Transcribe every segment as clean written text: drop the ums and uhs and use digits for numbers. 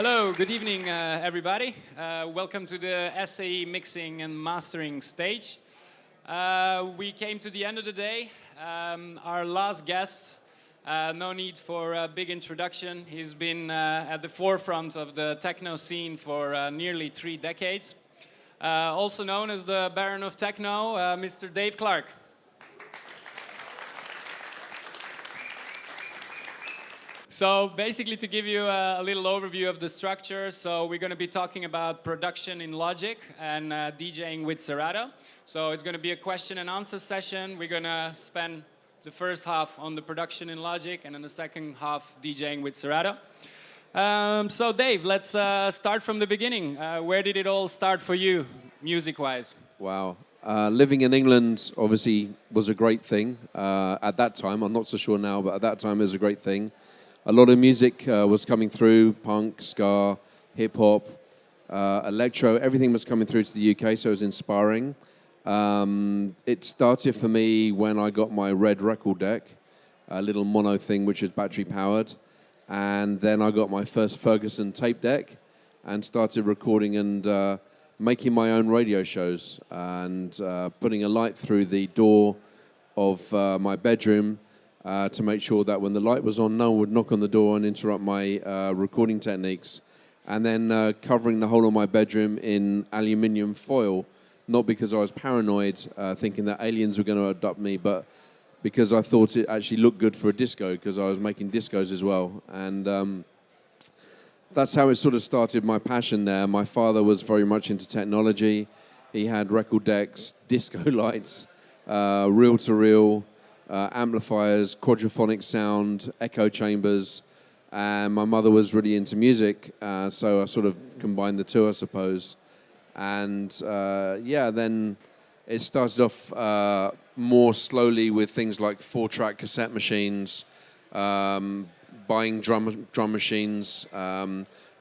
Hello, good evening, everybody. Welcome to the SAE mixing and mastering stage. We came to the end of the day. Our last guest, no need for a big introduction. He's been at the forefront of the techno scene for nearly 3 decades. Also known as the Baron of Techno, Mr. Dave Clark. So basically, to give you a little overview of the structure, so we're going to be talking about production in Logic and DJing with Serato. So it's going to be a question and answer session. We're going to spend the first half on the production in Logic and then the second half DJing with Serato. So Dave, let's start from the beginning. Where did it all start for you, music-wise? Wow. Living in England obviously was a great thing at that time. I'm not so sure now, but at that time it was a great thing. A lot of music was coming through, punk, ska, hip-hop, electro, everything was coming through to the UK, so it was inspiring. It started for me when I got my red record deck, a little mono thing which is battery-powered, and then I got my first Ferguson tape deck and started recording and making my own radio shows and putting a light through the door of my bedroom to make sure that when the light was on, no one would knock on the door and interrupt my recording techniques. And then covering the whole of my bedroom in aluminium foil, not because I was paranoid, thinking that aliens were going to abduct me, but because I thought it actually looked good for a disco, because I was making discos as well. And that's how it sort of started, my passion there. My father was very much into technology. He had record decks, disco lights, reel-to-reel, amplifiers, quadraphonic sound, echo chambers, and my mother was really into music, so I sort of combined the two, I suppose. And then it started off more slowly with things like 4-track cassette machines, buying drum machines,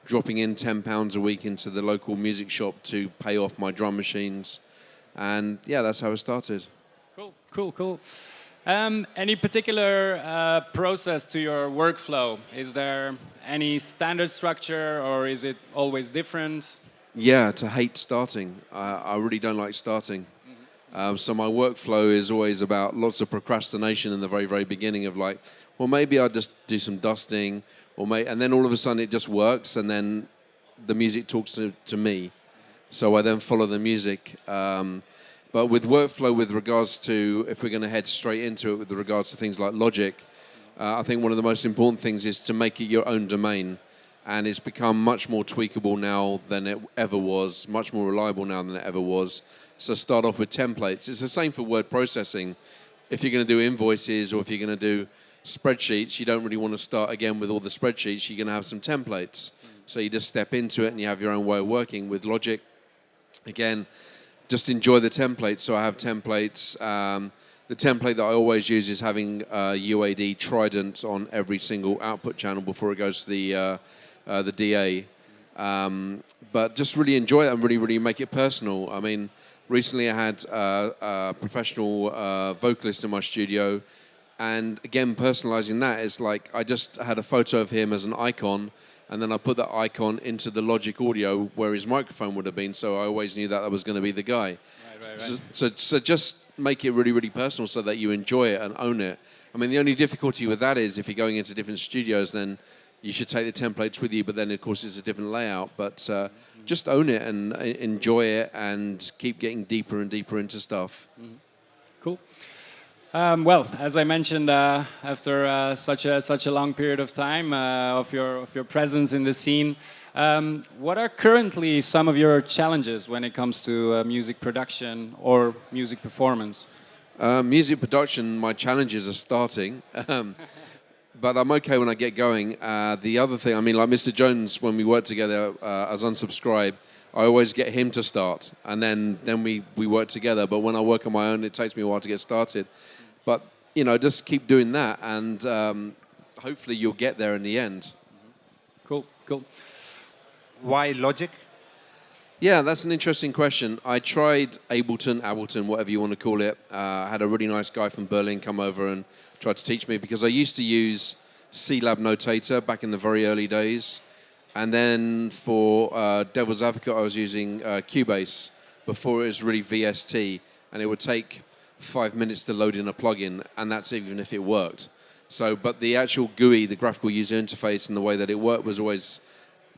dropping in £10 a week into the local music shop to pay off my drum machines, and yeah, that's how it started. Cool. Any particular process to your workflow? Is there any standard structure, or is it always different? Yeah, to hate starting. I really don't like starting. So my workflow is always about lots of procrastination in the very, very beginning of like, well, maybe I'll just do some dusting, and then all of a sudden it just works, and then the music talks to me. So I then follow the music. But with workflow, with regards to, if we're going to head straight into it, with regards to things like Logic, I think one of the most important things is to make it your own domain. And it's become much more tweakable now than it ever was, much more reliable now than it ever was. So start off with templates. It's the same for word processing. If you're going to do invoices or if you're going to do spreadsheets, you don't really want to start again with all the spreadsheets. You're going to have some templates. So you just step into it and you have your own way of working. With Logic, again, just enjoy the templates. So I have templates. The template that I always use is having UAD Trident on every single output channel before it goes to the DA. But just really enjoy it and really, really make it personal. I mean, recently I had a professional vocalist in my studio, and again, personalizing that is like I just had a photo of him as an icon, and then I put that icon into the Logic Audio where his microphone would have been, so I always knew that was going to be the guy. Right. So just make it really, really personal so that you enjoy it and own it. I mean, the only difficulty with that is if you're going into different studios, then you should take the templates with you, but then, of course, it's a different layout. But just own it and enjoy it and keep getting deeper and deeper into stuff. Cool. Well, as I mentioned, after such a long period of time of your presence in the scene, what are currently some of your challenges when it comes to music production or music performance? Music production, my challenges are starting, but I'm okay when I get going. The other thing, I mean, like Mr. Jones, when we work together as Unsubscribe, I always get him to start, and then we work together. But when I work on my own, it takes me a while to get started. But, you know, just keep doing that, and hopefully you'll get there in the end. Cool. Why Logic? Yeah, that's an interesting question. I tried Ableton, whatever you want to call it. I had a really nice guy from Berlin come over and tried to teach me, because I used to use C-Lab Notator back in the very early days. And then for Devil's Advocate, I was using Cubase before it was really VST, and it would take 5 minutes to load in a plugin, and that's even if it worked. So, but the actual GUI, the graphical user interface, and the way that it worked was always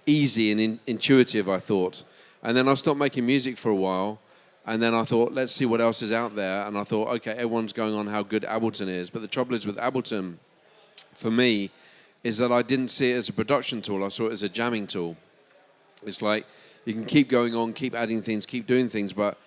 easy and intuitive, I thought. And then I stopped making music for a while, and then I thought, let's see what else is out there. And I thought, okay, everyone's going on how good Ableton is. But the trouble is with Ableton, for me, is that I didn't see it as a production tool. I saw it as a jamming tool. It's like you can keep going on, keep adding things, keep doing things, but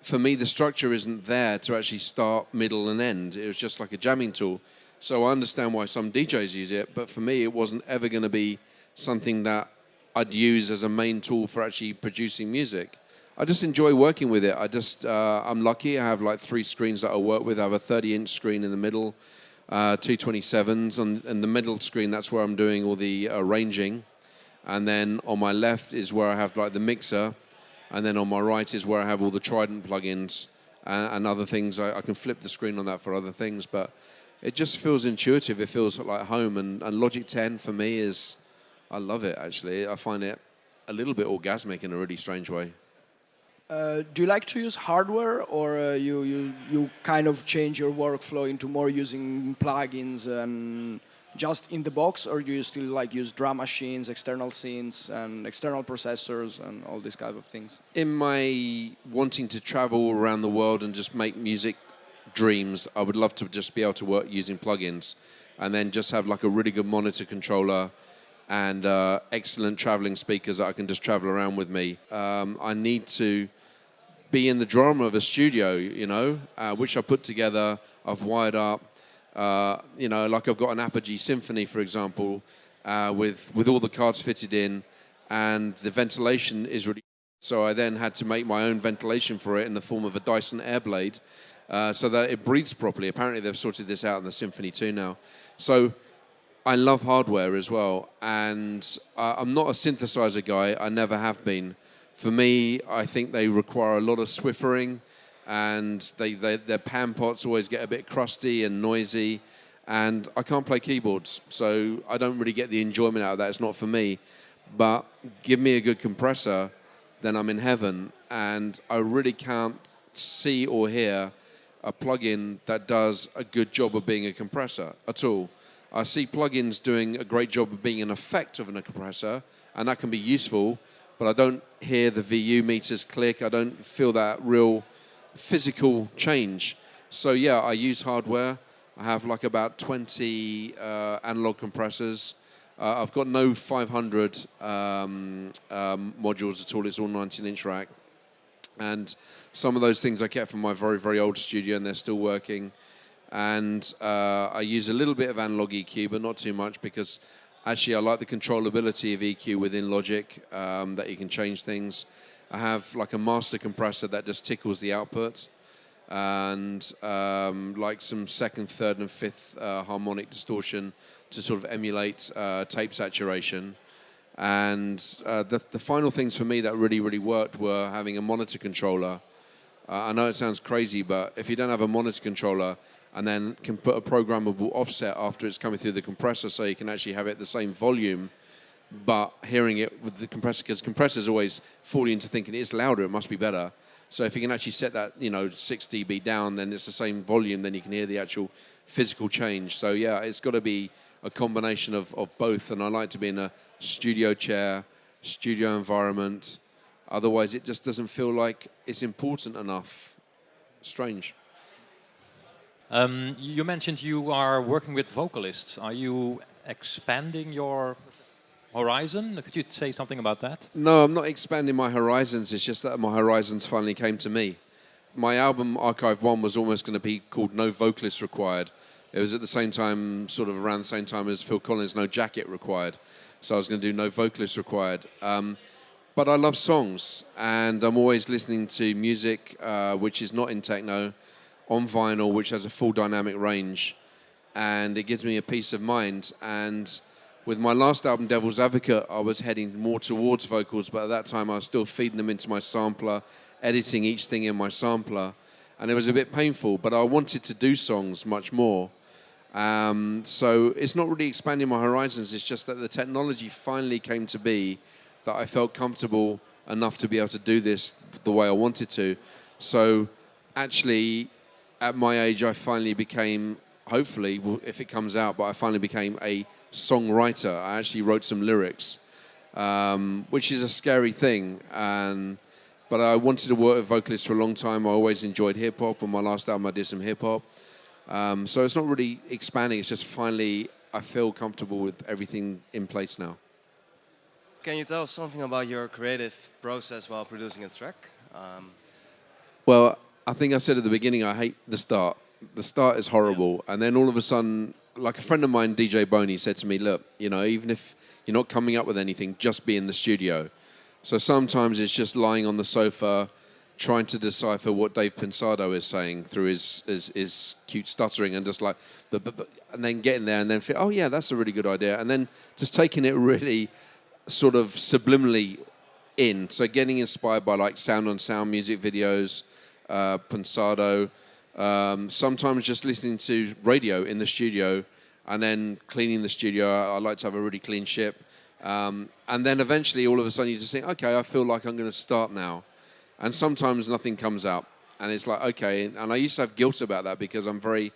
for me, the structure isn't there to actually start, middle, and end. It was just like a jamming tool. So I understand why some DJs use it, but for me, it wasn't ever going to be something that I'd use as a main tool for actually producing music. I just enjoy working with it. I'm lucky. I have like 3 screens that I work with. I have a 30-inch screen in the middle, 227s. On the middle screen, that's where I'm doing all the arranging. And then on my left is where I have like the mixer. And then on my right is where I have all the Trident plugins and other things. I can flip the screen on that for other things. But it just feels intuitive. It feels like home. And Logic 10 for me is, I love it, actually. I find it a little bit orgasmic in a really strange way. Do you like to use hardware, or you kind of change your workflow into more using plugins and just in the box, or do you still like use drum machines, external synths, and external processors, and all these kind of things? In my wanting to travel around the world and just make music dreams, I would love to just be able to work using plugins, and then just have like a really good monitor controller and excellent traveling speakers that I can just travel around with me. I need to be in the drama of a studio, which I put together, I've wired up, like I've got an Apogee Symphony, for example, with all the cards fitted in, and the ventilation is really... So I then had to make my own ventilation for it in the form of a Dyson Airblade, so that it breathes properly. Apparently they've sorted this out in the Symphony 2 now. So I love hardware as well, and I'm not a synthesizer guy. I never have been. For me, I think they require a lot of swiffering, and their pan pots always get a bit crusty and noisy, and I can't play keyboards, so I don't really get the enjoyment out of that. It's not for me. But give me a good compressor, then I'm in heaven, and I really can't see or hear a plugin that does a good job of being a compressor at all. I see plugins doing a great job of being an effect of a compressor, and that can be useful, but I don't hear the VU meters click. I don't feel that real physical change. So yeah, I use hardware. I have like about 20 analog compressors. I've got no 500 modules at all. It's all 19-inch rack. And some of those things I kept from my very, very old studio, and they're still working. And I use a little bit of analog EQ, but not too much, because actually I like the controllability of EQ within Logic, that you can change things. I have like a master compressor that just tickles the output, and like some second, third, and fifth harmonic distortion to sort of emulate tape saturation. And the final things for me that really, really worked were having a monitor controller. I know it sounds crazy, but if you don't have a monitor controller and then can put a programmable offset after it's coming through the compressor, so you can actually have it the same volume, but hearing it with the compressor, because compressors always fall into thinking it's louder, it must be better. So if you can actually set that, 6 dB down, then it's the same volume, then you can hear the actual physical change. So yeah, it's got to be a combination of both, and I like to be in a studio chair, studio environment. Otherwise, it just doesn't feel like it's important enough. Strange. You mentioned you are working with vocalists. Are you expanding your horizon? Could you say something about that? No, I'm not expanding my horizons. It's just that my horizons finally came to me. My album, Archive 1, was almost going to be called No Vocalist Required. It was at the same time, sort of around the same time as Phil Collins' No Jacket Required. So I was going to do No Vocalist Required. But I love songs, and I'm always listening to music which is not in techno, on vinyl, which has a full dynamic range, and it gives me a peace of mind. And with my last album, Devil's Advocate, I was heading more towards vocals, but at that time I was still feeding them into my sampler, editing each thing in my sampler, and it was a bit painful, but I wanted to do songs much more. So it's not really expanding my horizons. It's just that the technology finally came to be that I felt comfortable enough to be able to do this the way I wanted to. So actually, at my age, I finally became, hopefully, if it comes out, but I finally became a songwriter. I actually wrote some lyrics, which is a scary thing. But I wanted to work with vocalists for a long time. I always enjoyed hip-hop. On my last album, I did some hip-hop. So it's not really expanding. It's just finally I feel comfortable with everything in place now. Can you tell us something about your creative process while producing a track? Well, I think I said at the beginning, I hate the start. The start is horrible. Yes. And then all of a sudden, like a friend of mine, DJ Boney, said to me, look, you know, even if you're not coming up with anything, just be in the studio. So sometimes it's just lying on the sofa, trying to decipher what Dave Pensado is saying through his cute stuttering, and just like, and then getting there and then feel, oh yeah, that's a really good idea. And then just taking it really sort of subliminally in. So getting inspired by like sound on sound music videos, Pensado, sometimes just listening to radio in the studio and then cleaning the studio. I like to have a really clean ship. And then eventually all of a sudden you just think, okay, I feel like I'm going to start now. And sometimes nothing comes out. And it's like, okay. And I used to have guilt about that because I'm very,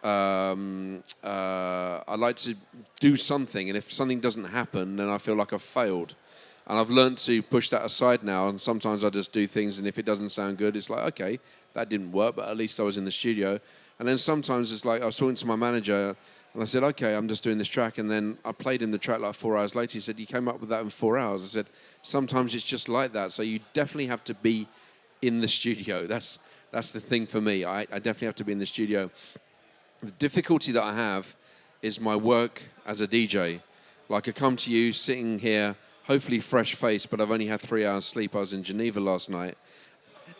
I like to do something. And if something doesn't happen, then I feel like I've failed. And I've learned to push that aside now. And sometimes I just do things. And if it doesn't sound good, it's like, okay, that didn't work. But at least I was in the studio. And then sometimes it's like I was talking to my manager. And I said, okay, I'm just doing this track. And then I played in the track like 4 hours later. He said, you came up with that in 4 hours. I said, sometimes it's just like that. So you definitely have to be in the studio. That's the thing for me. I definitely have to be in the studio. The difficulty that I have is my work as a DJ. Like I come to you sitting here, hopefully fresh face, but I've only had 3 hours sleep. I was in Geneva last night.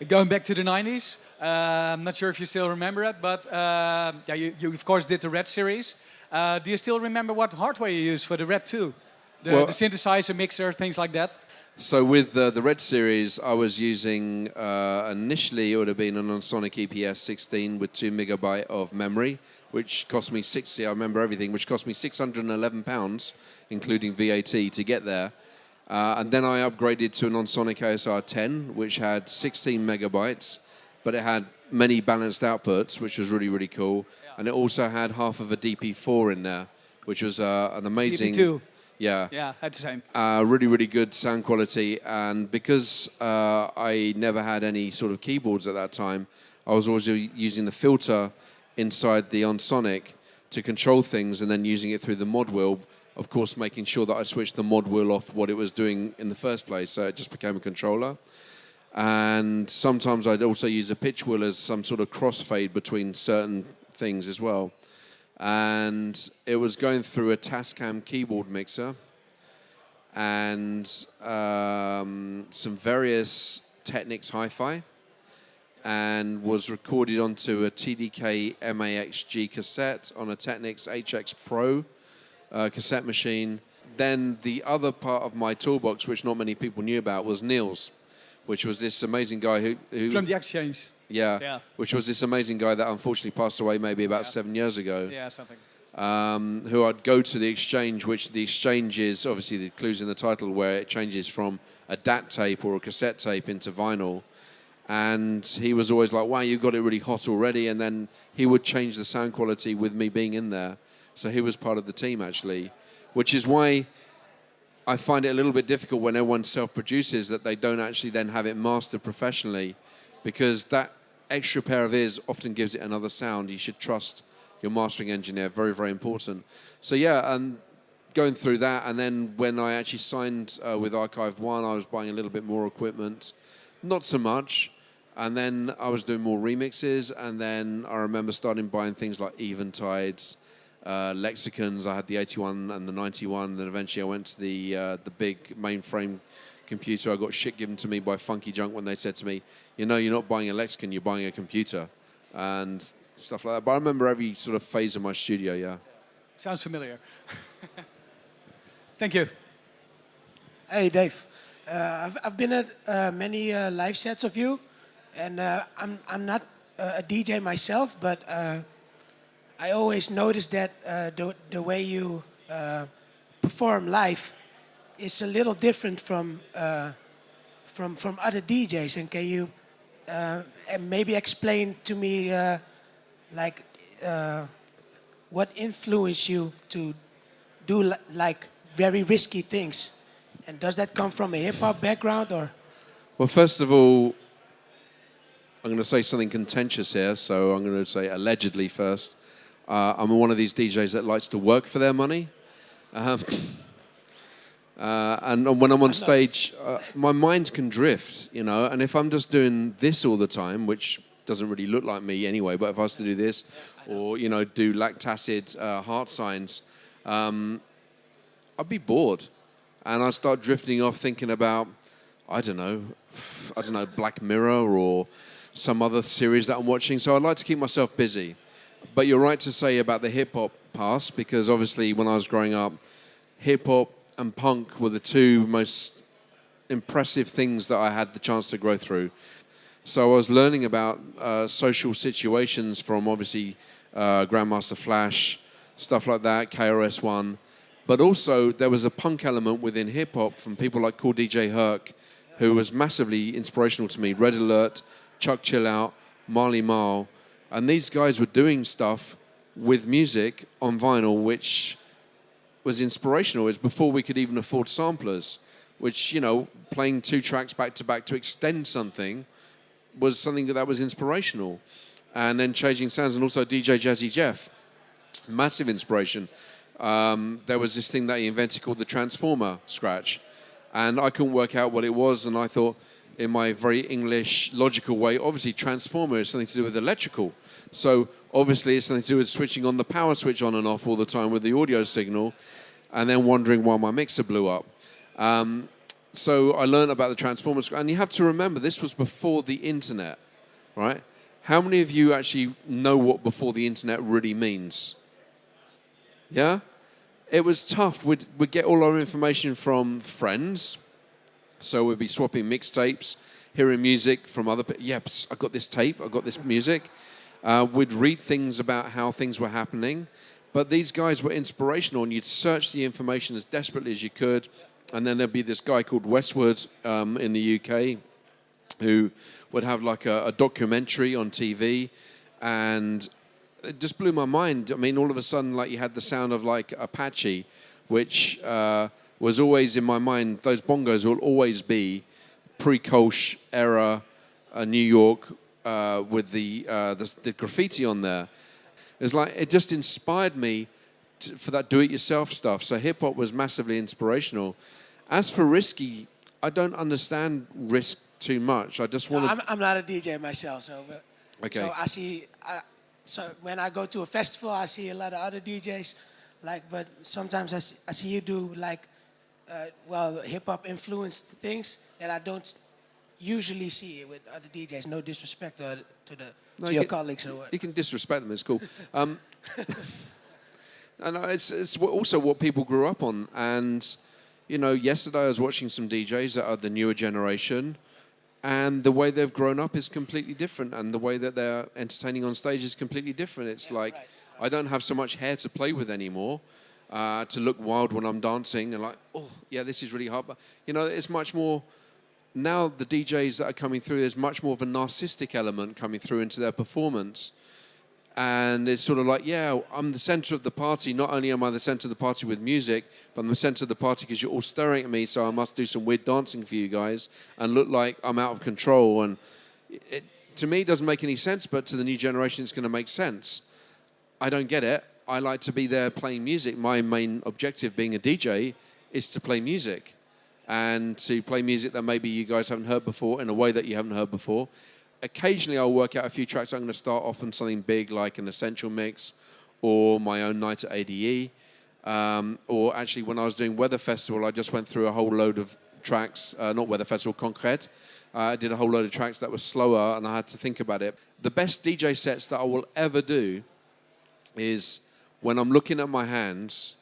Going back to the 90s, I'm not sure if you still remember it, but yeah, you of course did the Red series. Do you still remember what hardware you used for the Red 2? The synthesizer, mixer, things like that? So with the Red series, I was using, initially it would have been an Onsonic EPS 16 with 2 megabyte of memory, which cost me I remember everything, which cost me £611, including VAT to get there. And then I upgraded to an Onsonic ASR 10, which had 16 megabytes, but it had many balanced outputs, which was really, really cool. Yeah. And it also had half of a DP4 in there, which was an amazing... DP2. Yeah. Yeah, that's the same. Really, really good sound quality. And because I never had any sort of keyboards at that time, I was always using the filter inside the Onsonic to control things and then using it through the mod wheel, of course, making sure that I switched the mod wheel off what it was doing in the first place. So it just became a controller. And sometimes I'd also use a pitch wheel as some sort of crossfade between certain things as well. And it was going through a Tascam keyboard mixer and some various Technics hi-fi, and was recorded onto a TDK MAXG cassette on a Technics HX Pro cassette machine. Then the other part of my toolbox, which not many people knew about, was Neil's, which was this amazing guy who from the Exchange. Yeah, which was this amazing guy that unfortunately passed away maybe about 7 years ago. Yeah, something. Who I'd go to the Exchange, which the Exchange is, obviously the clue's in the title, where it changes from a DAT tape or a cassette tape into vinyl. And he was always like, wow, you got it really hot already. And then he would change the sound quality with me being in there. So he was part of the team, actually, which is why I find it a little bit difficult when everyone self-produces that they don't actually then have it mastered professionally, because that extra pair of ears often gives it another sound. You should trust your mastering engineer. Very, very important. So, yeah, and going through that, and then when I actually signed with Archive One, I was buying a little bit more equipment. Not so much. And then I was doing more remixes, and then I remember starting buying things like Eventides, lexicons. I had the 81 and the 91. Then eventually I went to the big mainframe computer. I got shit given to me by Funky Junk when they said to me, you know, you're not buying a lexicon, you're buying a computer, and stuff like that. But I remember every sort of phase of my studio, yeah. Sounds familiar. Thank you. Hey, Dave. I've been at many live sets of you, and I'm not a DJ myself, but I always notice that the way you perform live is a little different from other DJs. And can you maybe explain to me like what influenced you to do like very risky things? And does that come from a hip hop background or? Well, first of all, I'm going to say something contentious here, so I'm going to say allegedly first. I'm one of these DJs that likes to work for their money. And when I'm on stage, my mind can drift, you know, and if I'm just doing this all the time, which doesn't really look like me anyway, but if I was to do this or, you know, do lactacid heart signs, I'd be bored. And I'd start drifting off thinking about, I don't know, Black Mirror or some other series that I'm watching. So I'd like to keep myself busy. But you're right to say about the hip-hop past, because obviously when I was growing up, hip-hop and punk were the two most impressive things that I had the chance to grow through. So I was learning about social situations from obviously Grandmaster Flash, stuff like that, KRS-One. But also there was a punk element within hip-hop from people like Cool DJ Herc, who was massively inspirational to me. Red Alert, Chuck Chillout, Marley Marl. And these guys were doing stuff with music on vinyl, which was inspirational. It was before we could even afford samplers, which, you know, playing 2 tracks back to back to extend something was something that was inspirational. And then Changing Sounds, and also DJ Jazzy Jeff, massive inspiration. There was this thing that he invented called the Transformer scratch. And I couldn't work out what it was, and I thought, in my very English, logical way, obviously Transformer is something to do with electrical. So obviously it's something to do with switching on the power switch on and off all the time with the audio signal, and then wondering why my mixer blew up. So I learned about the Transformer scratch, and you have to remember, this was before the internet, right? How many of you actually know what before the internet really means? Yeah? It was tough. We'd get all our information from friends. So we'd be swapping mixtapes, hearing music from other people. Yeah, I got this tape, I got this music. We'd read things about how things were happening. But these guys were inspirational, and you'd search the information as desperately as you could. And then there'd be this guy called Westwood in the UK who would have like a documentary on TV. And it just blew my mind. I mean, all of a sudden, like, you had the sound of like Apache, which was always in my mind. Those bongos will always be pre-Kolsch era New York with the graffiti on there. It's like it just inspired me for that do-it-yourself stuff. So hip-hop was massively inspirational. As for risky, I don't understand risk too much. I just want to... I'm not a DJ myself, so... Okay. So I see... So when I go to a festival, I see a lot of other DJs, like, but sometimes I see you do like, hip-hop influenced things that I don't usually see with other DJs. No disrespect to your colleagues or what. You can disrespect them, it's cool. And it's also what people grew up on. And, you know, yesterday I was watching some DJs that are the newer generation, and the way they've grown up is completely different, and the way that they're entertaining on stage is completely different. It's I don't have so much hair to play with anymore, to look wild when I'm dancing, and like, oh, yeah, this is really hard. But, you know, it's much more... Now the DJs that are coming through, there's much more of a narcissistic element coming through into their performance. And it's sort of like, yeah, I'm the center of the party. Not only am I the center of the party with music, but I'm the center of the party because you're all staring at me, so I must do some weird dancing for you guys and look like I'm out of control. And it, to me, it doesn't make any sense, but to the new generation, it's going to make sense. I don't get it. I like to be there playing music. My main objective being a DJ is to play music, and to play music that maybe you guys haven't heard before in a way that you haven't heard before. Occasionally I'll work out a few tracks. I'm going to start off on something big like an Essential Mix or my own night at ADE. Or actually when I was doing Weather Festival, I just went through a whole load of tracks, not Weather Festival, Concrete. I did a whole load of tracks that were slower, and I had to think about it. The best DJ sets that I will ever do is when I'm looking at my hands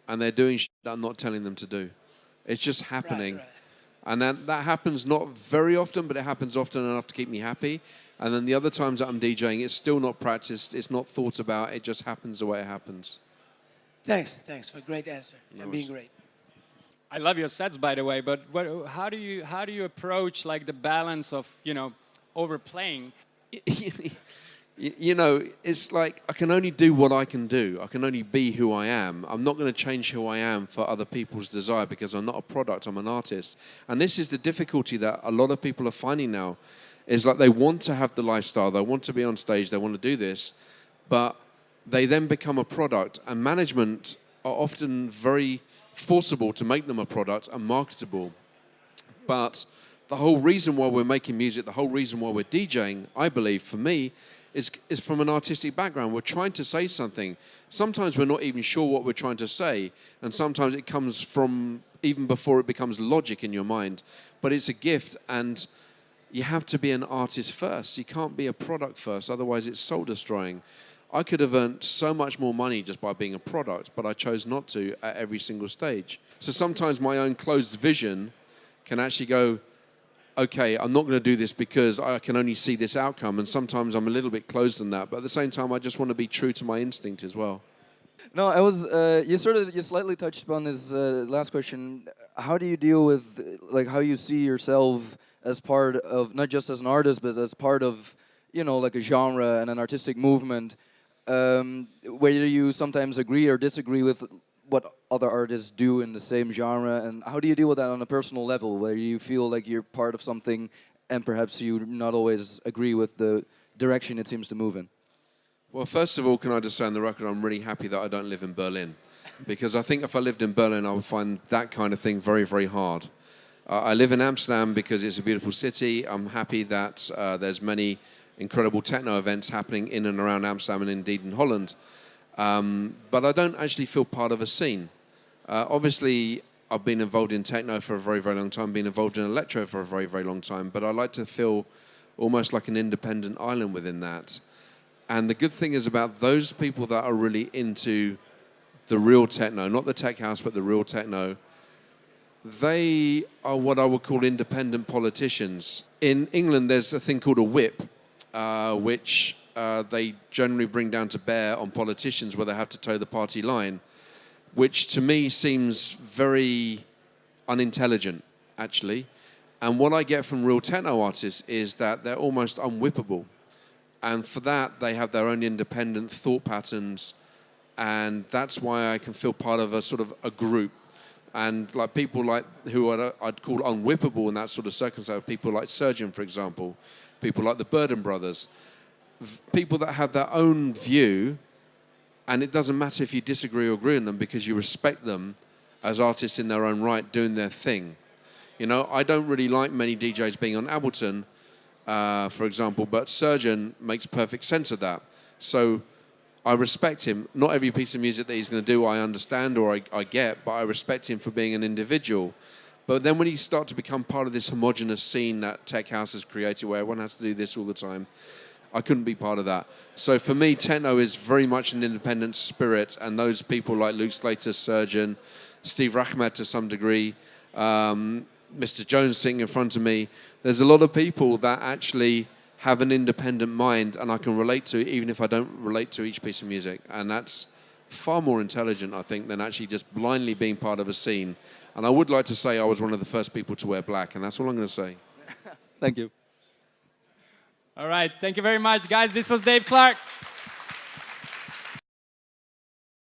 and they're doing shit that I'm not telling them to do. It's just happening. Right. And that happens not very often, but it happens often enough to keep me happy. And then the other times that I'm DJing, it's still not practiced, it's not thought about, it just happens the way it happens. Thanks for a great answer and being great. I love your sets, by the way. But how do you approach like the balance of overplaying? You know, it's like I can only do what I can do. I can only be who I am. I'm not going to change who I am for other people's desire because I'm not a product, I'm an artist. And this is the difficulty that a lot of people are finding now, is like they want to have the lifestyle, they want to be on stage, they want to do this, but they then become a product, and management are often very forcible to make them a product and marketable. But the whole reason why we're making music, the whole reason why we're DJing, I believe, for me, is from an artistic background. We're trying to say something. Sometimes we're not even sure what we're trying to say, and sometimes it comes from even before it becomes logic in your mind. But it's a gift, and you have to be an artist first. You can't be a product first, otherwise it's soul-destroying. I could have earned so much more money just by being a product, but I chose not to at every single stage. So sometimes my own closed vision can actually go, okay, I'm not going to do this because I can only see this outcome, and sometimes I'm a little bit closed on that, but at the same time I just want to be true to my instinct as well. No, I was. You slightly touched upon this last question. How do you deal with like how you see yourself as part of, not just as an artist, but as part of, like a genre and an artistic movement? Whether you sometimes agree or disagree with what other artists do in the same genre, and how do you deal with that on a personal level, where you feel like you're part of something and perhaps you not always agree with the direction it seems to move in? Well, first of all, can I just say on the record, I'm really happy that I don't live in Berlin, because I think if I lived in Berlin, I would find that kind of thing very, very hard. I live in Amsterdam because it's a beautiful city. I'm happy that there's many incredible techno events happening in and around Amsterdam and indeed in Holland. But I don't actually feel part of a scene. Obviously, I've been involved in techno for a very, very long time, been involved in electro for a very, very long time, but I like to feel almost like an independent island within that. And the good thing is about those people that are really into the real techno, not the tech house, but the real techno, they are what I would call independent politicians. In England, there's a thing called a whip, which they generally bring down to bear on politicians where they have to toe the party line, which to me seems very unintelligent, actually. And what I get from real techno artists is that they're almost unwhippable. And for that, they have their own independent thought patterns, and that's why I can feel part of a sort of a group. And like people like who I'd call unwhippable in that sort of circumstance, people like Surgeon, for example, people like the Burden Brothers, people that have their own view, and it doesn't matter if you disagree or agree on them because you respect them as artists in their own right doing their thing. I don't really like many DJs being on Ableton, for example, but Surgeon makes perfect sense of that. So I respect him. Not every piece of music that he's going to do I understand or I get, but I respect him for being an individual. But then when you start to become part of this homogenous scene that Tech House has created where everyone has to do this all the time, I couldn't be part of that. So for me, techno is very much an independent spirit, and those people like Luke Slater, Surgeon, Steve Rachmed to some degree, Mr. Jones sitting in front of me, there's a lot of people that actually have an independent mind and I can relate to, even if I don't relate to each piece of music. And that's far more intelligent, I think, than actually just blindly being part of a scene. And I would like to say I was one of the first people to wear black, and that's all I'm going to say. Thank you. All right, thank you very much, guys. This was Dave Clark.